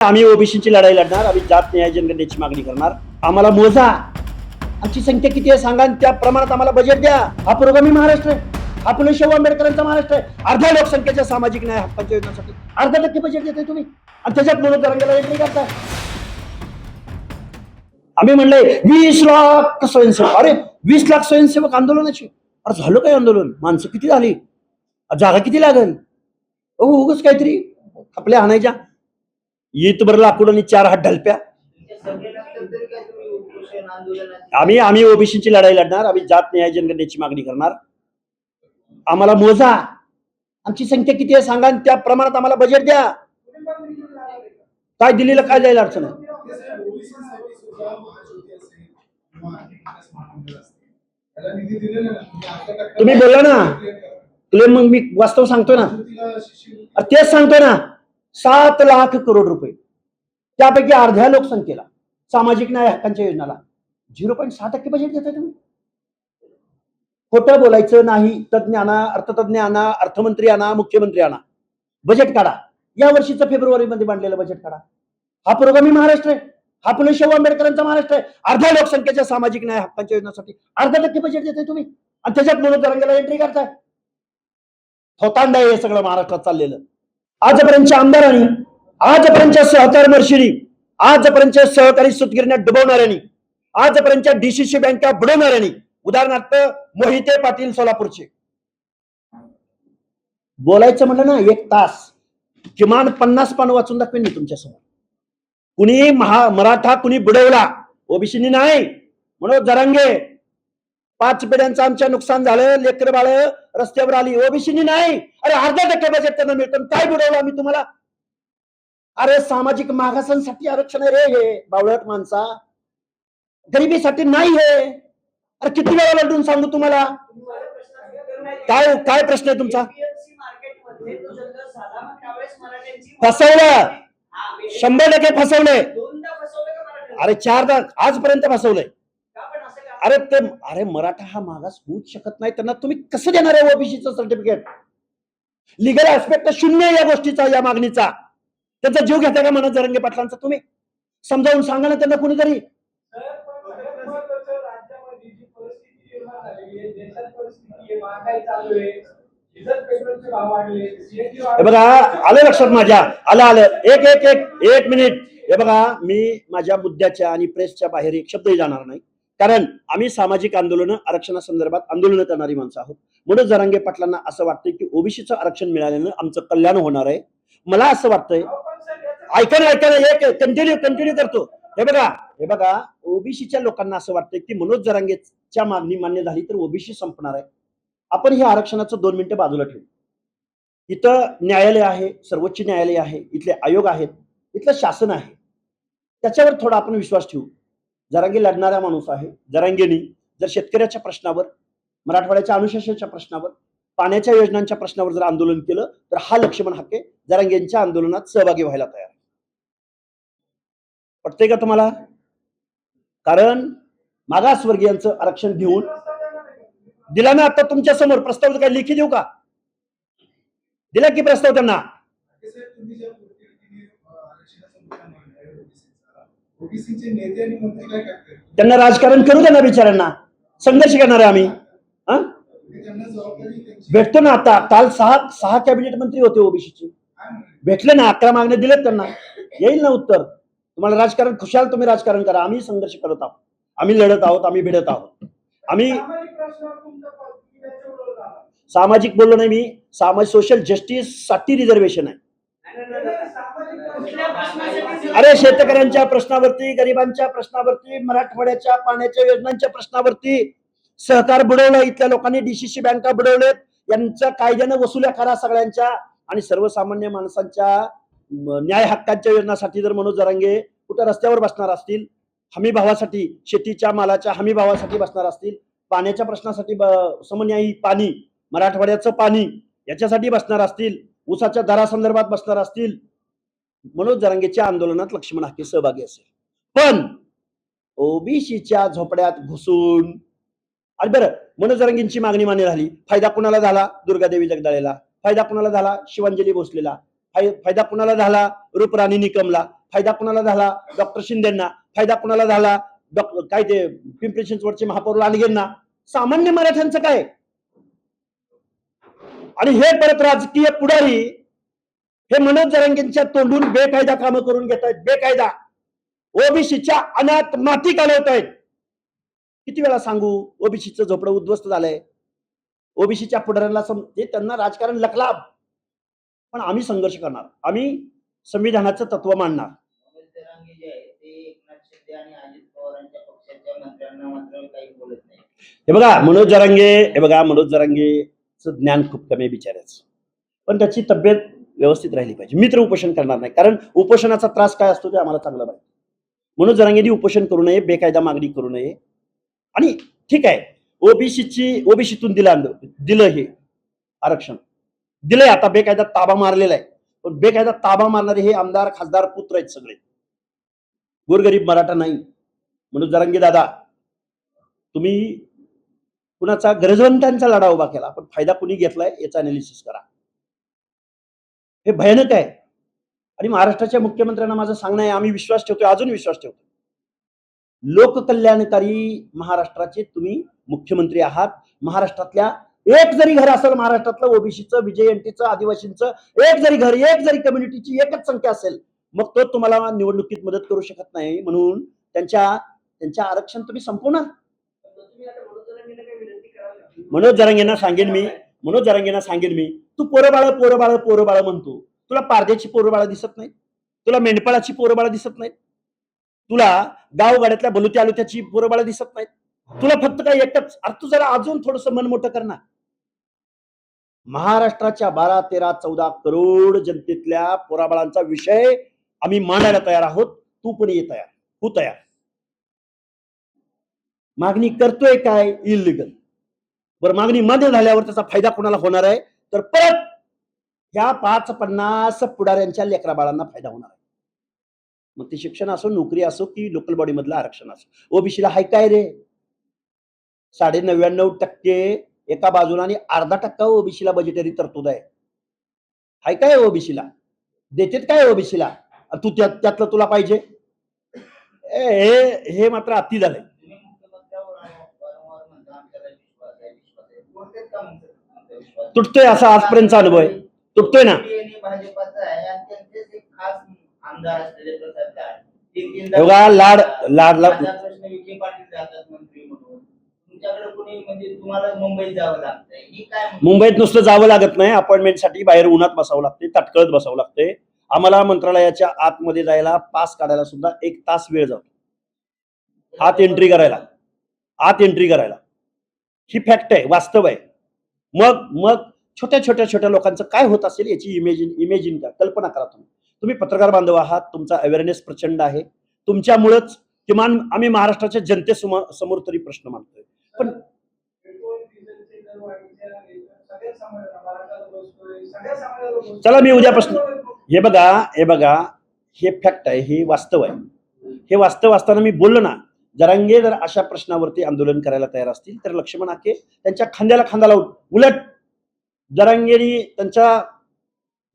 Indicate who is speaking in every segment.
Speaker 1: आम्ही ओबीसीची लढाई लढणार, आम्ही जात न्याय जनगणनेची मागणी करणार. आम्हाला मोजा, आमची संख्या किती आहे सांगा, त्या प्रमाणात आम्हाला बजेट द्या. हा पुरोगामी महाराष्ट्र आहे, हा फुले शाहू आंबेडकरांचा महाराष्ट्र आहे. अर्ध्या लोकसंख्येच्या सामाजिक न्याय हक्कांच्या योजनेसाठी अर्धा टक्के बजेट देताय तुम्ही आणि त्याच्यात म्हणून तरंगाला एंट्री करताय. आम्ही म्हणले 20 लाख स्वयंसेवक. अरे 20 लाख स्वयंसेवक आंदोलनाची. अरे झालं काय आंदोलन? माणसं किती झाली? जागा किती लागल? उगच काहीतरी आपल्या आणायच्या येत बरं लाकूड आणि 4 हात ढलप्या. आम्ही ओबीसीची लढाई लढणार, आम्ही जात न्याय जनगणनेची मागणी करणार. आम्हाला मोजा, आमची संख्या किती आहे सांगा, त्या प्रमाणात आम्हाला बजेट द्या. काय दिल्लीला काय जायला अडचण आहे? तुम्ही बोलला ना, तुला मग मी वास्तव सांगतोय ना, तेच सांगतोय ना. 7 लाख करोड रुपये, त्यापैकी अर्ध्या लोकसंख्येला सामाजिक न्याय हक्कांच्या योजनाला 0.6% बजेट देताय तुम्ही. खोटं बोलायचं नाही. तज्ञ आणा, अर्थतज्ञ आणा, अर्थमंत्री आणा, मुख्यमंत्री आणा, बजेट काढा. या वर्षीचं फेब्रुवारीमध्ये मांडलेलं बजेट काढा. हा पुरोगामी महाराष्ट्र आहे, हा फुले शाहू आंबेडकरांचा महाराष्ट्र आहे. अर्ध्या लोकसंख्येच्या सामाजिक न्याय हक्कांच्या योजनेसाठी अर्धा टक्के बजेट देताय तुम्ही आणि त्याच्यात म्हणून तरंगाला एंट्री करताय. थोतांड आहे हे सगळं महाराष्ट्रात चाललेलं. आजपर्यंतच्या आमदारांनी, आजपर्यंतच्या सहकार मर्शिनी, आजपर्यंतच्या सहकारी सूतगिरण्या डुबवणाऱ्यांनी, आजपर्यंतच्या डीसीसी बँका बुडवणाऱ्यांनी, उदाहरणार्थ मोहिते पाटील सोलापूरचे, बोलायचं म्हणलं ना 1 तास, किमान 50 पानं वाचून दाखवेन मी तुमच्यासमोर. कुणी मराठा कुणी बुडवला, ओबीसीनी नाही. म्हणून जरांगे 5 पिढ्यांचं आमच्या नुकसान झालं, लेकर बाळ रस्त्यावर आली, ओबीसीनी नाही. अरे अर्धा टक्के बजेट त्यांना मिळतं. काय बुडवलं आम्ही तुम्हाला? अरे सामाजिक मागासांसाठी आरक्षण आहे रे हे, बावळट माणसा, गरिबीसाठी नाही हे. अरे किती वेळा लढून सांगू तुम्हाला? काय काय प्रश्न आहे तुमचा? फसवलं, 100% फसवलंय. अरे 4दा आजपर्यंत फसवलंय. अरे मराठा हा मागास होऊच शकत नाही, त्यांना तुम्ही कसं देणार आहे ओबीसीचं सर्टिफिकेट? लिगल ऍस्पेक्ट शून्य या गोष्टीचा, या मागणीचा. त्यांचा जीव घेता का मनोज जरांगे पाटलांचा? तुम्ही समजावून सांगा ना त्यांना कुणीतरी. बघा आलं लक्षात माझ्या, आलं एक मिनिट. हे बघा, मी माझ्या मुद्द्याच्या आणि प्रेसच्या बाहेर एक शब्दही जाणार नाही, कारण आम्ही सामाजिक आंदोलन, आरक्षणासंदर्भात आंदोलन करणारी माणसं आहोत. मनोज जरांगे पाटलांना असं वाटतंय की ओबीसीचं आरक्षण मिळाल्यानं आमचं कल्याण होणार आहे. मला असं वाटतंय, ऐका ना एक कंटिन्यू करतो. हे बघा ओबीसीच्या लोकांना असं वाटतंय की मनोज जरांगेच्या मागणी मान्य झाली तर ओबीसी संपणार आहे. आपण हे आरक्षणाचं 2 मिनिटं बाजूला ठेवू. इथं न्यायालय आहे, सर्वोच्च न्यायालय आहे, इथले आयोग आहेत, इथलं शासन आहे, त्याच्यावर थोडा आपण विश्वास ठेवू. जरांगे लढणारा माणूस आहे. जरांगेनी जर शेतकऱ्याच्या प्रश्नावर, मराठवाड्याच्या अनुशासनाच्या प्रश्नावर, पाण्याच्या योजनांच्या प्रश्नावर जर आंदोलन केलं तर हा लक्ष्मण हाके जरांगेंच्या आंदोलनात सहभागी व्हायला तयार. पटतंय का तुम्हाला? कारण मागासवर्गीयांचं आरक्षण घेऊन दिला ना. आता तुमच्या समोर प्रस्ताव काय लेखी देऊ का? दिला की प्रस्ताव त्यांना? त्यांना राजकारण करू द्या ना बिचाऱ्यांना. संघर्ष करणार आहे आम्ही. भेटतो ना. आता काल 6 कॅबिनेट मंत्री होते ओबीसीचे, भेटले ना. 11 मागण्या दिलेत त्यांना. येईल ना उत्तर. तुम्हाला राजकारण खुशाल तुम्ही राजकारण करा. आम्ही संघर्ष करत आहोत, आम्ही लढत आहोत, आम्ही भिडत आहोत. आम्ही सामाजिक बोललो नाही मी, सोशल जस्टिस साठी रिझर्वेशन आहे. अरे शेतकऱ्यांच्या प्रश्नावरती, गरिबांच्या प्रश्नावरती, मराठवाड्याच्या पाण्याच्या योजनांच्या प्रश्नावरती सहकार बुडवलं. इथल्या लोकांनी डीसीसी बँका बुडवलेत. यांच्या कायद्यानं वसुल्या करा सगळ्यांच्या. आणि सर्वसामान्य माणसांच्या न्याय हक्कांच्या योजनासाठी जर मनोज जरांगे कुठं रस्त्यावर बसणार असतील, हमी भावासाठी, शेतीच्या मालाच्या हमी भावासाठी बसणार असतील, पाण्याच्या प्रश्नासाठी, समन्यायी पाणी, मराठवाड्याचं पाणी याच्यासाठी बसणार असतील, ऊसाच्या दरासंदर्भात बसणार असतील, मनोज जरांगेच्या आंदोलनात लक्ष्मण हाके सहभागी असेल. पण ओबीसीच्या झोपड्यात घुसून, आणि बरं मनोज जरांगेंची मागणी मान्य झाली, फायदा कुणाला झाला? दुर्गादेवी जगदाळेला. फायदा कुणाला झाला? शिवांजली भोसलेला. फायदा कुणाला झाला? रूपराणी निकमला. फायदा कोणाला झाला? डॉक्टर शिंदेना. फायदा कोणाला झाला? काय ते पिंपरी चिंचवडचे महापौर लांडगेंना. सामान्य मराठ्यांचं काय? आणि हे परत राजकीय पुढारी हे मनोज जरांगेंच्या तोंडून बेकायदा कामं करून घेत आहेत. बेकायदा ओबीसीच्या अनाथ माती काढवत आहेत. किती वेळा सांगू? ओबीसीचं झोपडं उद्ध्वस्त झालंय. ओबीसीच्या पुढाऱ्यांना त्यांना राजकारण लकलाभ. पण आम्ही संघर्ष करणार. आम्ही संविधानाचं तत्व मांडणार. हे बघा मनोज जरांगेचं ज्ञान खूप कमी बिचारायचं, पण त्याची तब्येत व्यवस्थित राहिली पाहिजे. मित्र उपोषण करणार नाही, कारण उपोषणाचा त्रास काय असतो ते आम्हाला चांगलं माहिती. मनोज जरांगेंनी उपोषण करू नये, बेकायदा मागणी करू नये. आणि ठीक आहे, ओबीसीतून दिलं हे आरक्षण दिलंय. आता बेकायदा ताबा मारलेला आहे, पण बेकायदा ताबा मारणारे हे आमदार खासदार पुत्र आहेत सगळे. गोरगरीब मराठा नाही. मनोज जरांगे दादा, तुम्ही कुणाचा गरजवंतांचा लढा उभा केला, पण फायदा कुणी घेतलाय याचा अनालिसिस करा. हे भयानक आहे. आणि महाराष्ट्राच्या मुख्यमंत्र्यांना माझं सांगणं आहे, आम्ही विश्वास ठेवतोय, अजून विश्वास ठेवतो. लोककल्याणकारी महाराष्ट्राचे तुम्ही मुख्यमंत्री आहात. महाराष्ट्रातल्या एक जरी घर असेल, महाराष्ट्रातलं ओबीसीचं, विजयंतीचं, आदिवासींचं एक जरी घर, एक जरी कम्युनिटीची एकच संख्या असेल, मग तो तुम्हाला निवडणुकीत मदत करू शकत नाही. म्हणून त्यांच्या आरक्षण तुम्ही संपवणार. मनोज जरांगेंना सांगेन मी, तू पोरबाळ म्हणतो. तुला पारद्याची पोरबाळ दिसत नाही? तुला मेंढपाळाची पोरबाळ दिसत नाही? तुला गावगाड्यातल्या बलुती आलुत्याची पोरबाळ दिसत नाहीत? तुला फक्त काही एकच? तू जरा अजून थोडस मन मोठं करणार. महाराष्ट्राच्या 12, 13, 14 करोड जनतेतल्या पोराबाळांचा विषय आम्ही मांडायला तयार आहोत. तू पण ये तयार, हो तयार. मागणी करतोय काय? इलिगल. बरं, मागणी मान्य झाल्यावर त्याचा फायदा कोणाला होणार आहे? तर परत ह्या 5-50 पुढाऱ्यांच्या लेकरा बाळांना फायदा होणार आहे. मग ते शिक्षण असो, नोकरी असो, की लोकल बॉडी मधलं आरक्षण असो. ओबीसीला हाय काय रे? 99.99% एका बाजूला आणि 0.5% ओबीसीला बजेटरी तरतूद आहे. हाय काय ओबीसीला? देतेत काय ओबीसीला? तू त्यातलं तुला पाहिजे? हे मात्र अति झालंय. तुटतोय असा आजपर्यंतचा अनुभव आहे. तुटतोय ना. मुंबईत नुसतं जावं लागत नाही, अपॉइंटमेंटसाठी बाहेर उन्हात बसावं लागते, तटकळत बसावं लागते. आम्हाला मंत्रालयाच्या आतमध्ये जायला, पास काढायला सुद्धा 1 तास वेळ जातो. आत एंट्री करायला. ही फॅक्ट आहे, वास्तव आहे. मग छोट्या लोकांचं काय होत असेल याची इमेजिन करा, कल्पना करा. तुम्ही पत्रकार बांधव आहात, तुमचा अवेअरनेस प्रचंड आहे. तुमच्यामुळेच किमान आम्ही महाराष्ट्राच्या जनतेसमोर तरी प्रश्न मांडतोय. पण चला, मी उद्यापासून हे बघा, हे फॅक्ट आहे, हे वास्तव आहे. हे वास्तव असताना मी बोललो ना, जरांगे जर अशा प्रश्नावरती आंदोलन करायला तयार असतील तर लक्ष्मण हाके त्यांच्या खांद्याला खांदा लावून, उलट जरांगेनी त्यांच्या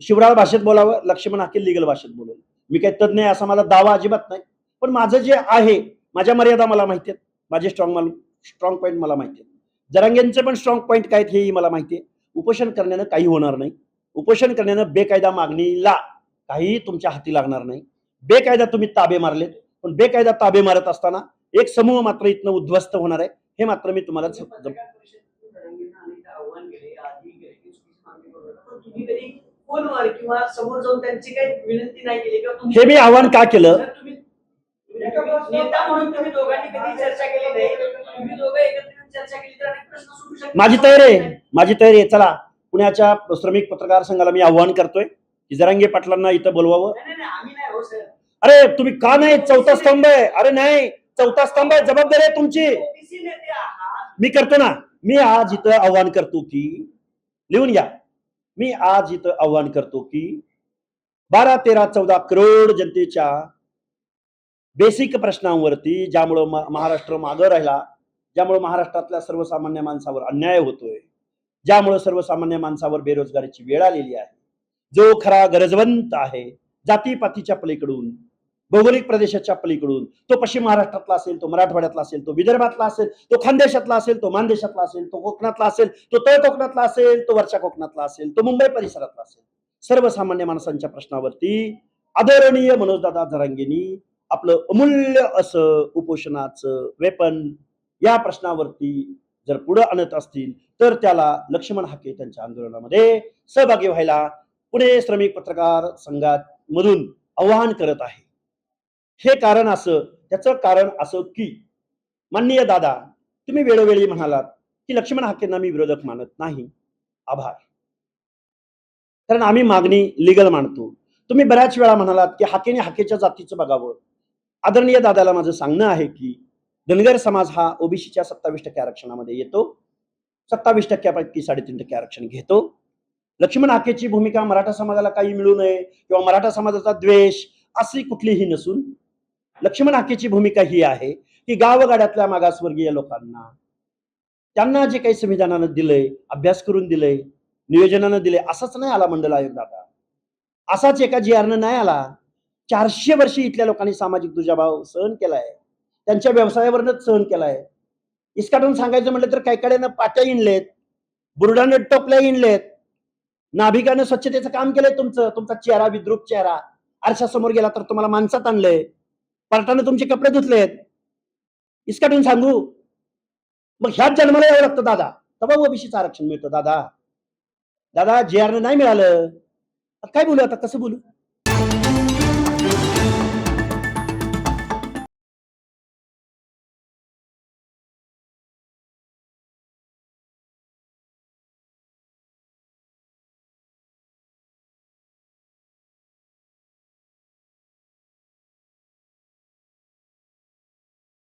Speaker 1: शिवराळ भाषेत बोलावं, लक्ष्मण हाके लिगल भाषेत बोलावं. मी काही तज्ञ आहे असा माझा दावा अजिबात नाही, पण माझं जे आहे, माझ्या मर्यादा मला माहिती आहेत, माझे स्ट्रॉंग पॉईंट मला माहिती आहेत. जरांगेंचे पण स्ट्रॉंग पॉईंट काय हेही मला माहिती आहे. उपोषण करण्यानं काही होणार नाही. उपोषण करण्यानं बेकायदा मागणीला काही तुमच्या हाती लागणार नाही. बेकायदा तुम्ही ताबे मारलेत, पण बेकायदा ताबे मारत असताना एक समूह मात्र इथनं उद्ध्वस्त होणार आहे, हे मात्र मी तुम्हाला हे मी आव्हान का केलं? माझी तयारी आहे. चला, पुण्याच्या श्रमिक पत्रकार संघाला मी आव्हान करतोय की जरांगे पाटलांना इथं बोलवावं. अरे तुम्ही का नाही? चौथा स्तंभ आहे. अरे नाही, चौथा स्तंभ आहे, जबाबदारी आहे तुमची. मी करतो ना. मी आज इथं आव्हान करतो की, लिहून घ्या, मी आज इथं आव्हान करतो की 12, 13, 14 करोड जनतेच्या बेसिक प्रश्नांवरती, ज्यामुळं महाराष्ट्र मागं राहिला, ज्यामुळे महाराष्ट्रातल्या सर्वसामान्य माणसावर अन्याय होतोय, ज्यामुळे सर्वसामान्य माणसावर बेरोजगारीची वेळ आलेली आहे, जो खरा गरजवंत आहे, जातीपातीच्या पलीकडून भौगोलिक प्रदेशाच्या पलीकडून, तो पश्चिम महाराष्ट्रातला असेल, तो मराठवाड्यातला असेल, तो विदर्भातला असेल, तो खानदेशातला असेल, तो मानदेशातला असेल, तो कोकणातला असेल, तो तळ कोकणातला असेल, तो वरच्या कोकणातला असेल, तो मुंबई परिसरातला असेल, सर्वसामान्य माणसांच्या प्रश्नावरती आदरणीय मनोजदादा जरांगेंनी आपलं अमूल्य असं उपोषणाचं वेपन या प्रश्नावरती जर पुढे आणत असतील तर त्याला लक्ष्मण हाके त्यांच्या आंदोलनामध्ये सहभागी व्हायला पुणे श्रमिक पत्रकार संघात मधून आवाहन करत आहे. हे कारण असं, त्याचं कारण असं की माननीय दादा, तुम्ही वेळोवेळी म्हणालात की लक्ष्मण हाकेंना मी विरोधक मानत नाही. आभार. कारण आम्ही मागणी लिगल मानतो. तुम्ही बऱ्याच वेळा म्हणालात की हाकेने हाकेच्या जातीचं बघावं. आदरणीय दादाला माझं सांगणं आहे की धनगर समाज हा ओबीसीच्या 27% आरक्षणामध्ये येतो. 27%पैकी 3.5% आरक्षण घेतो. लक्ष्मण हाकेची भूमिका मराठा समाजाला काही मिळू नये किंवा मराठा समाजाचा द्वेष अशी कुठलीही नसून लक्ष्मण हाकेची भूमिका ही आहे की गावगाड्यातल्या मागासवर्गीय लोकांना त्यांना जे काही संविधानानं दिलंय, अभ्यास करून दिलंय, नियोजनानं दिले, असाच नाही आला मंडल आयोग दादा. असाच एका जीआरनं नाही आला. 400 वर्षी इथल्या लोकांनी सामाजिक दुजाभाव सहन केलाय. त्यांच्या व्यवसायावरच सहन केलाय. इसकाटून सांगायचं म्हटलं तर काही कडेनं पाट्या इंडलेत, बुरडानं टोपल्या इंडलेत, नाभिकानं स्वच्छतेचं काम केलंय तुमचं. तुमचा चेहरा विद्रूप चेहरा आरशासमोर गेला तर तुम्हाला माणसात आणलंय. पार्टानं तुमचे कपडे धुतलेत. इसकाटून सांगू मग ह्याच जन्माला यावं लागतं दादा, तेव्हा ओबीसीचं आरक्षण मिळतं दादा. दादा जीआरनं नाही मिळालं काय बोलू आता, कसं बोलू?